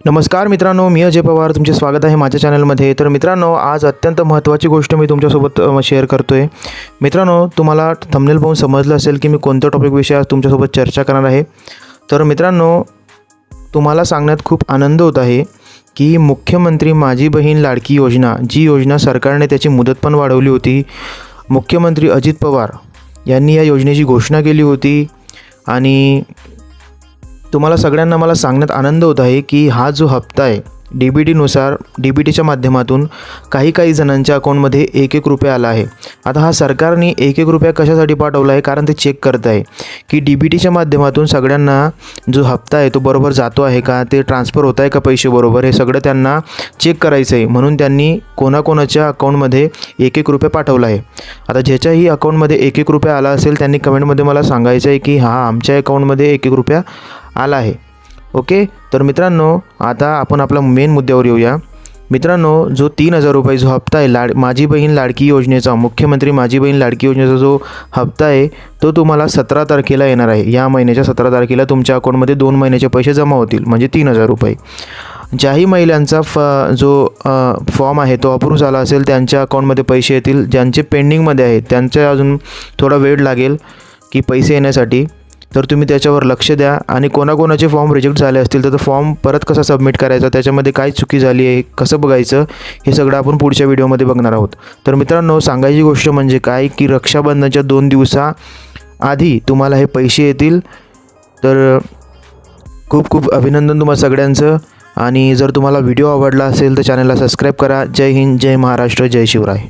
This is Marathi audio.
नमस्कार मित्रांनो, मी अजय पवार तुमचे स्वागत आहे माझ्या चॅनलमध्ये। तर मित्रांनो, आज अत्यंत महत्त्वाची गोष्ट मी तुमच्यासोबत शेअर करतो आहे। मित्रांनो, तुम्हाला थंबनेल पाहून समजलं असेल की मी कोणत्या टॉपिकविषयी आज तुमच्यासोबत चर्चा करणार आहे। तर मित्रांनो, तुम्हाला सांगण्यात खूप आनंद होत आहे की मुख्यमंत्री माझी बहीण लाडकी योजना, जी योजना सरकारने त्याची मुदत पण वाढवली होती, मुख्यमंत्री अजित पवार यांनी या योजनेची घोषणा केली होती आणि तुम्हाला सगळ्यांना मला सांगण्यात आनंद होत आहे की हा जो हप्ता आहे DBTनुसार DBTच्या माध्यमातून काही जणांच्या अकाउंटमध्ये ₹1 आला आहे। आता हा सरकारने ₹1 कशासाठी पाठवला आहे, कारण ते चेक करत आहे की DBTच्या माध्यमातून सगळ्यांना जो हप्ता आहे तो बरोबर जातो आहे का, ते ट्रान्सफर होत आहे का पैसे बरोबर, हे सगळं त्यांना चेक करायचं आहे। म्हणून त्यांनी कोणाकोणाच्या अकाउंटमध्ये ₹1 पाठवला आहे। आता ज्याच्याही अकाउंटमध्ये ₹1 आला असेल त्यांनी कमेंटमध्ये मला सांगायचं आहे की हां, आमच्या अकाउंटमध्ये ₹1 आला आहे। ओके, तर मित्रांनो, आता आपण आपला मेन मुद्द्यावर येऊया। मित्रांनो, जो ₹3000 जो हप्ता आहे माझी बहीण लाडकी योजनेचा, मुख्यमंत्री माझी बहीण लाडकी योजनेचा जो हप्ता आहे तो तुम्हाला 17 तारखेला येणार आहे। या महिन्याच्या 17 तारखेला तुमच्या अकाउंटमध्ये 2 महिन्याचे पैसे जमा होतील, म्हणजे ₹3000। ज्याही महिलांचा फॉर्म आहे तो अप्रूव्ह झाला असेल त्यांच्या अकाउंटमध्ये पैसे येतील। ज्यांचे पेंडिंगमध्ये आहेत त्यांच्या अजून थोडा वेळ लागेल की पैसे येण्यासाठी, तर तुम्ही त्याच्यावर लक्ष द्या। आणि कोणाकोणाचे फॉर्म रिजेक्ट झाले असतील तर तो फॉर्म परत कसा सबमिट करायचा, त्याच्यामध्ये काय चुकी झाली आहे, कसं बघायचं, हे सगळं आपण पुढच्या व्हिडिओमध्ये बघणार आहोत। तर मित्रांनो, सांगायची गोष्ट म्हणजे काय की रक्षाबंधनच्या 2 दिवसाआधी तुम्हाला हे पैसे येतील। तर खूप खूप अभिनंदन तुम्हा सगळ्यांचं। आणि जर तुम्हाला व्हिडिओ आवडला असेल तर चॅनलला सबस्क्राईब करा। जय हिंद, जय महाराष्ट्र, जय शिवराय।